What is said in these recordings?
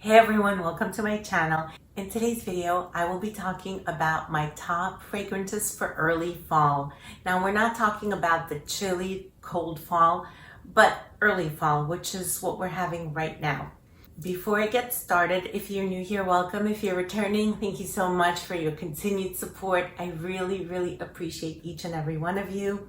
Hey everyone, welcome to my channel. In today's video, I will be talking about my top fragrances for early fall. Now we're not talking about the chilly, cold fall, but early fall, which is what we're having right now. Before I get started, if you're new here, welcome. If you're returning, thank you so much for your continued support. I really appreciate each and every one of you.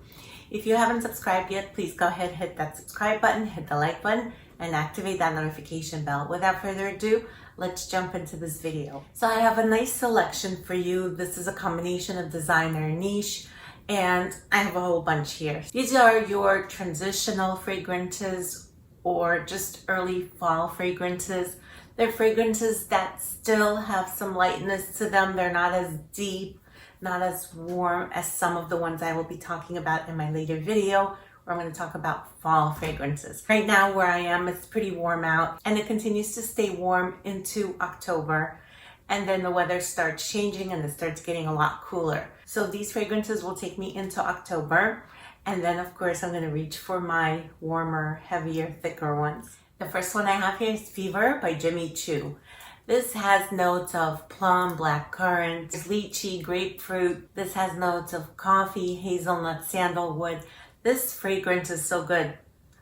If you haven't subscribed yet, please go ahead, hit that subscribe button, hit the like button, and activate that notification bell. Without further ado, let's jump into this video. So I have a nice selection for you. This is a combination of designer and niche, and I have a whole bunch here. These are your transitional fragrances or just early fall fragrances. They're fragrances that still have some lightness to them. They're not as deep, not as warm as some of the ones I will be talking about in my later video, where I'm going to talk about fall fragrances. Right now where I am, it's pretty warm out and it continues to stay warm into October, and then the weather starts changing and it starts getting a lot cooler. So these fragrances will take me into October, and then of course I'm going to reach for my warmer, heavier, thicker ones. The first one I have here is Fever by Choo. This has notes of plum, blackcurrant, lychee, grapefruit. This has notes of coffee, hazelnut, sandalwood. This fragrance is so good.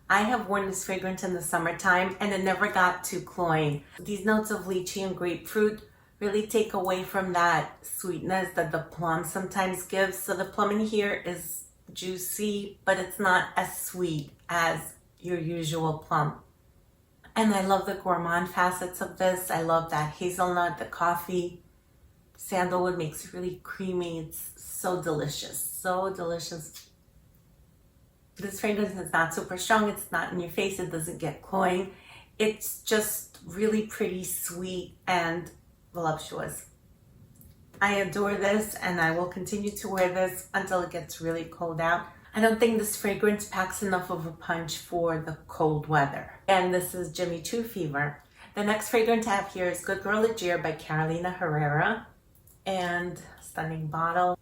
I have worn this fragrance in the summertime and it never got too cloying. These notes of lychee and grapefruit really take away from that sweetness that the plum sometimes gives. So the plum in here is juicy, but it's not as sweet as your usual plum. And I love the gourmand facets of this. I love that hazelnut, the coffee. Sandalwood makes it really creamy. It's so delicious, so delicious. This fragrance is not super strong. It's not in your face. It doesn't get cloying. It's just really pretty, sweet, and voluptuous. I adore this, and I will continue to wear this until it gets really cold out. I don't think this fragrance packs enough of a punch for the cold weather. And this is Choo Fever. The next fragrance I have here is Good Girl Legere by Herrera. And stunning bottle.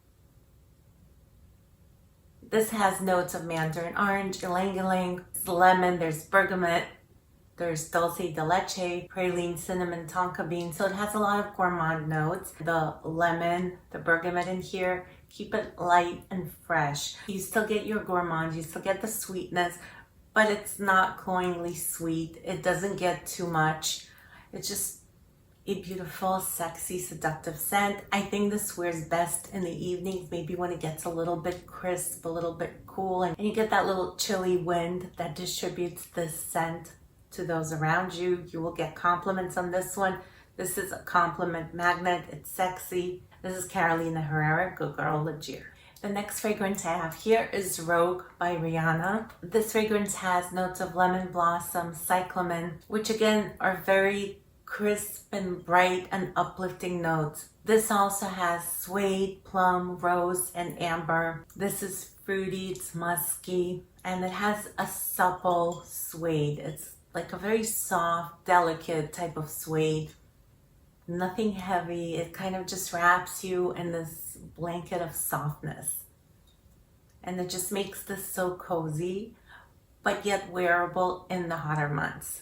This has notes of mandarin orange, ylang-ylang, lemon, there's bergamot, there's dulce de leche, praline, cinnamon, tonka bean. So it has a lot of gourmand notes. The lemon, the bergamot in here, keep it light and fresh. You still get your gourmand, you still get the sweetness, but it's not cloyingly sweet. It doesn't get too much. It's just a beautiful, sexy, seductive scent. I think this wears best in the evenings, maybe when it gets a little bit crisp, a little bit cool, and you get that little chilly wind that distributes this scent to those around you. You will get compliments on this one. This is a compliment magnet. It's sexy. This is Herrera, Good Girl Legere. The next fragrance I have here is Rogue by Rhianna. This fragrance has notes of lemon blossom, cyclamen, which again are very crisp and bright and uplifting notes. This also has suede, plum, rose, and amber. This is fruity, it's musky, and it has a supple suede. It's like a very soft, delicate type of suede. Nothing heavy. It kind of just wraps you in this blanket of softness. And it just makes this so cozy, but yet wearable in the hotter months.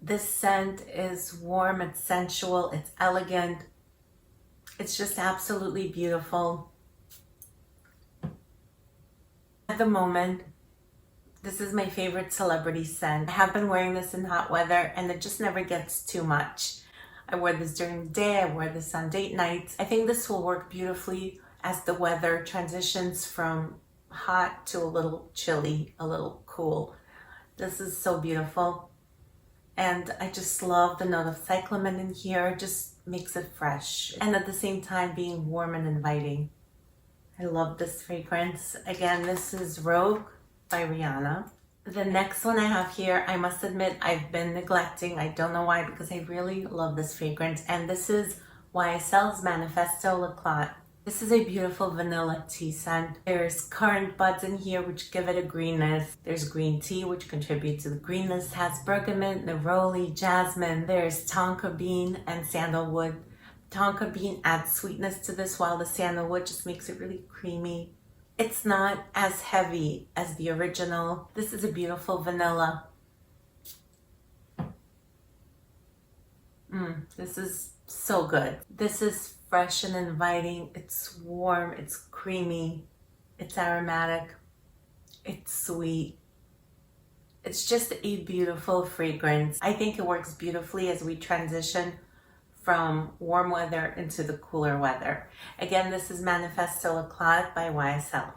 This scent is warm, it's sensual, it's elegant. It's just absolutely beautiful. At the moment, this is my favorite celebrity scent. I have been wearing this in hot weather and it just never gets too much. I wear this during the day, I wear this on date nights. I think this will work beautifully as the weather transitions from hot to a little chilly, a little cool. This is so beautiful. And I just love the note of cyclamen in here. It just makes it fresh. And at the same time being warm and inviting. I love this fragrance. Again, this is Rogue by Rhianna. The next one I have here, I must admit I've been neglecting. I don't know why, because I really love this fragrance. And this is YSL's Manifesto L'eclat. This is a beautiful vanilla tea scent. There's currant buds in here which give it a greenness. There's green tea which contributes to the greenness. It has bergamot, neroli, jasmine. There's tonka bean and sandalwood. Tonka bean adds sweetness to this, while the sandalwood just makes it really creamy. It's not as heavy as the original. This is a beautiful vanilla. This is so good. This is fresh and inviting. It's warm, it's creamy, it's aromatic, it's sweet. It's just a beautiful fragrance. I think it works beautifully as we transition from warm weather into the cooler weather. Again, this is Manifesto L'eclat by YSL.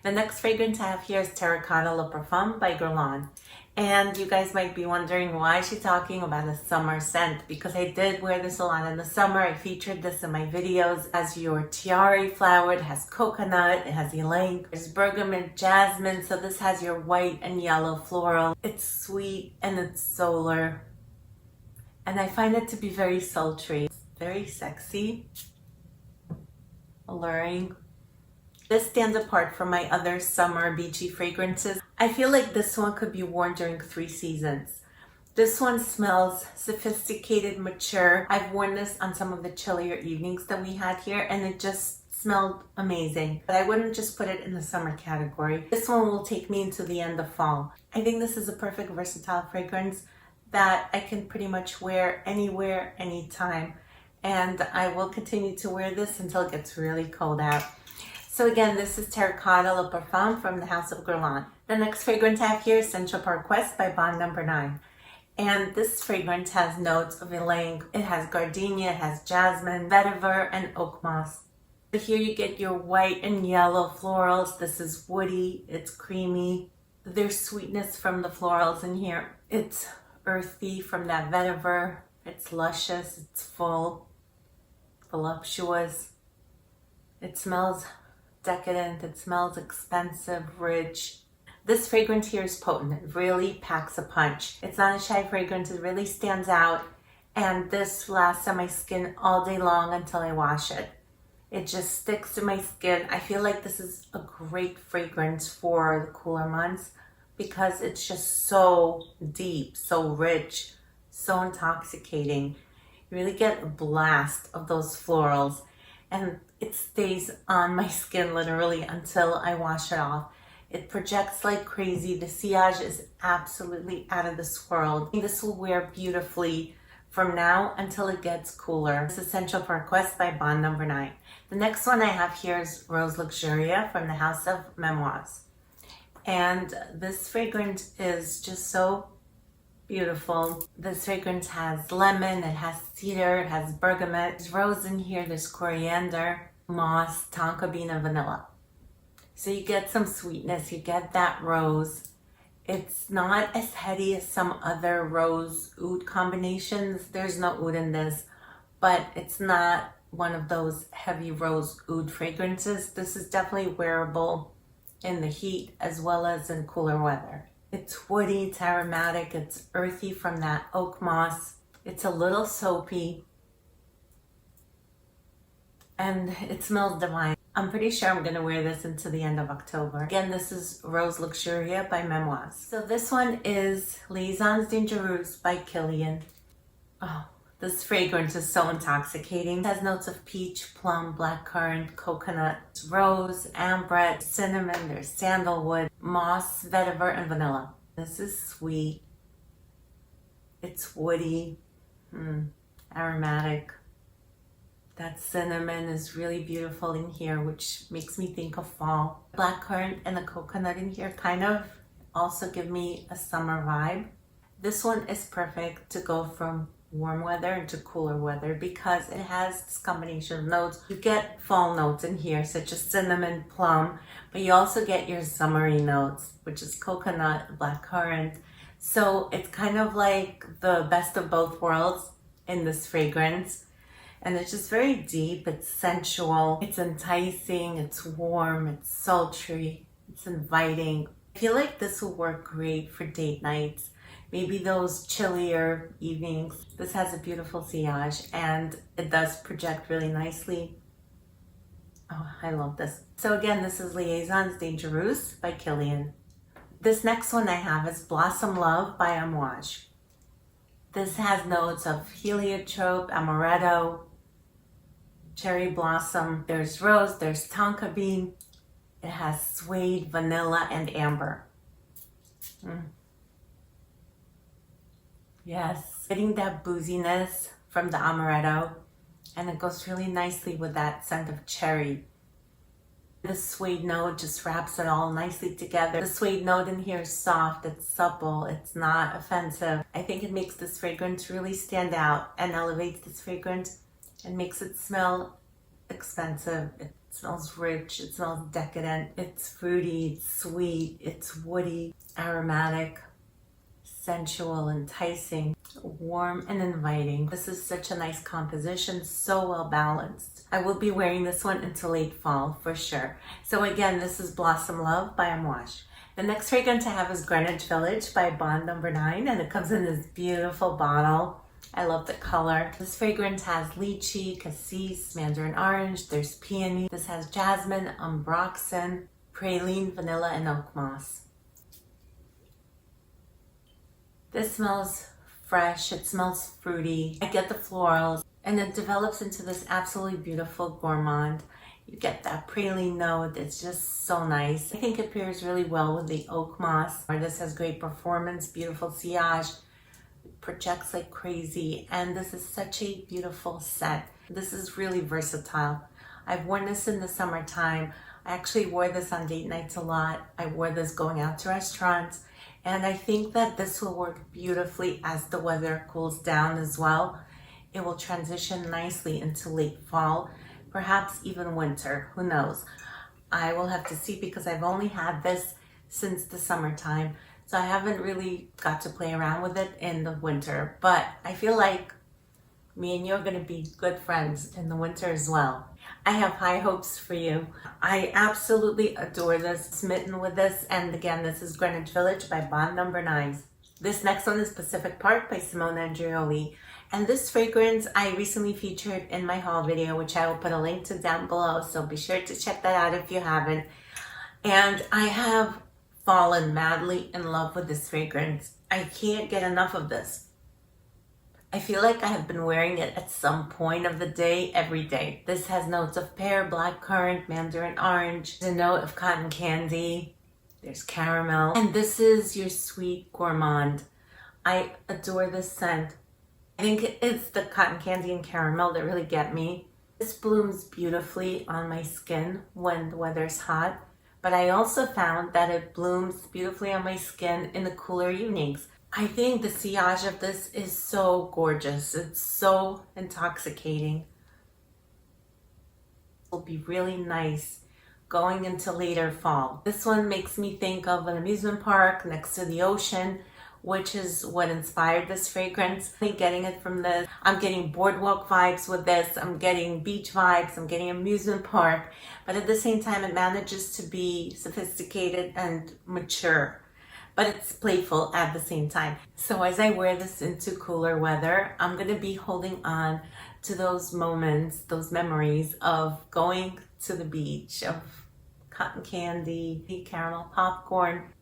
The next fragrance I have here is Terracotta Le Parfum by Kilian. And you guys might be wondering, why is she talking about a summer scent? Because I did wear this a lot in the summer. I featured this in my videos. As your tiare flower, it has coconut, it has ylang, there's bergamot, jasmine. So this has your white and yellow floral. It's sweet and it's solar. And I find it to be very sultry. It's very sexy, alluring. This stands apart from my other summer beachy fragrances. I feel like this one could be worn during 3 seasons. This one smells sophisticated, mature. I've worn this on some of the chillier evenings that we had here and it just smelled amazing. But I wouldn't just put it in the summer category. This one will take me into the end of fall. I think this is a perfect versatile fragrance that I can pretty much wear anywhere, anytime. And I will continue to wear this until it gets really cold out. So again, this is Terracotta Le Parfum from the house of Kilian. The next fragrance I have here is Central Park West by Bond No. 9. And this fragrance has notes of ylang. It has gardenia, it has jasmine, vetiver, and oak moss. Here you get your white and yellow florals. This is woody, it's creamy. There's sweetness from the florals in here. It's earthy from that vetiver. It's luscious, it's full, voluptuous. It smells decadent, it smells expensive, rich. This fragrance here is potent. It really packs a punch. It's not a shy fragrance, it really stands out. And this lasts on my skin all day long until I wash it. It just sticks to my skin. I feel like this is a great fragrance for the cooler months because it's just so deep, so rich, so intoxicating. You really get a blast of those florals. And it stays on my skin literally until I wash it off. It projects like crazy. The sillage is absolutely out of this world. This will wear beautifully from now until it gets cooler. This is Central Park West by Bond No. 9. The next one I have here is Rose Luxuria from the house of Memoize. And this fragrance is just so beautiful. This fragrance has lemon, it has cedar, it has bergamot. There's rose in here, there's coriander, moss, tonka bean, and vanilla. So you get some sweetness, you get that rose. It's not as heady as some other rose oud combinations. There's no oud in this, but it's not one of those heavy rose oud fragrances. This is definitely wearable in the heat as well as in cooler weather. It's woody, it's aromatic, it's earthy from that oak moss. It's a little soapy. And it smells divine. I'm pretty sure I'm going to wear this into the end of October. Again, this is Rose Luxuria by Memoize. So this one is Liaisons Dangerous by Kilian. Oh, this fragrance is so intoxicating. It has notes of peach, plum, blackcurrant, coconut, rose, ambre, cinnamon, there's sandalwood, moss, vetiver, and vanilla. This is sweet. It's woody, aromatic. That cinnamon is really beautiful in here, which makes me think of fall. Blackcurrant and the coconut in here kind of also give me a summer vibe. This one is perfect to go from warm weather into cooler weather because it has this combination of notes. You get fall notes in here, such as cinnamon, plum, but you also get your summery notes, which is coconut, blackcurrant. So it's kind of like the best of both worlds in this fragrance. And it's just very deep, it's sensual, it's enticing, it's warm, it's sultry, it's inviting. I feel like this will work great for date nights, maybe those chillier evenings. This has a beautiful sillage and it does project really nicely. Oh, I love this. So again, this is Liaisons Dangerous by Kilian. This next one I have is Blossom Love by Amouage. This has notes of heliotrope, amaretto, cherry blossom, there's rose, there's tonka bean. It has suede, vanilla, and amber. Yes, getting that booziness from the amaretto, and it goes really nicely with that scent of cherry. The suede note just wraps it all nicely together. The suede note in here is soft, it's supple, it's not offensive. I think it makes this fragrance really stand out and elevates this fragrance and makes it smell expensive. It smells rich, it smells decadent, it's fruity, it's sweet, it's woody, aromatic, sensual, enticing, warm and inviting. This is such a nice composition, so well balanced. I will be wearing this one into late fall for sure. So again, this is Blossom Love by Amouage. The next fragrance I have is Greenwich Village by Bond No. 9, and it comes in this beautiful bottle. I love the color. This fragrance has lychee, cassis, mandarin orange, there's peony. This has jasmine, ambroxan, praline, vanilla, and oak moss. This smells fresh, it smells fruity. I get the florals, and it develops into this absolutely beautiful gourmand. You get that praline note, it's just so nice. I think it pairs really well with the oak moss. This has great performance, beautiful sillage, projects like crazy, and this is such a beautiful scent. This is really versatile. I've worn this in the summertime. I actually wore this on date nights a lot. I wore this going out to restaurants, and I think that this will work beautifully as the weather cools down as well. It will transition nicely into late fall, perhaps even winter, who knows. I will have to see because I've only had this since the summertime, so I haven't really got to play around with it in the winter, but I feel like me and you are going to be good friends in the winter as well. I have high hopes for you. I absolutely adore this, smitten with this, and again, this is Greenwich Village by Bond No. 9. This next one is Pacific Park by Simone and Andreoli. And this fragrance I recently featured in my haul video, which I will put a link to down below, so be sure to check that out if you haven't. And I have fallen madly in love with this fragrance. I can't get enough of this. I feel like I have been wearing it at some point of the day, every day. This has notes of pear, blackcurrant, mandarin orange, a note of cotton candy, there's caramel, and this is your sweet gourmand. I adore this scent. I think it's the cotton candy and caramel that really get me. This blooms beautifully on my skin when the weather's hot, but I also found that it blooms beautifully on my skin in the cooler evenings. I think the sillage of this is so gorgeous. It's so intoxicating. It will be really nice going into later fall. This one makes me think of an amusement park next to the ocean, which is what inspired this fragrance. I'm getting it from this. I'm getting boardwalk vibes with this. I'm getting beach vibes. I'm getting amusement park. But at the same time, it manages to be sophisticated and mature. But it's playful at the same time. So as I wear this into cooler weather, I'm gonna be holding on to those moments, those memories of going to the beach, of cotton candy, caramel popcorn.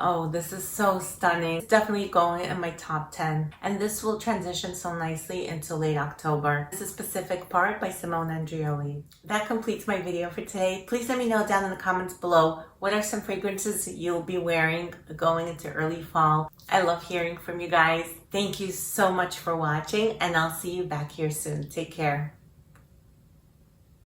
Oh, this is so stunning. It's definitely going in my top 10. And this will transition so nicely into late October. This is Pacific Park by Simone and Andreoli. That completes my video for today. Please let me know down in the comments below what are some fragrances you'll be wearing going into early fall. I love hearing from you guys. Thank you so much for watching, and I'll see you back here soon. Take care.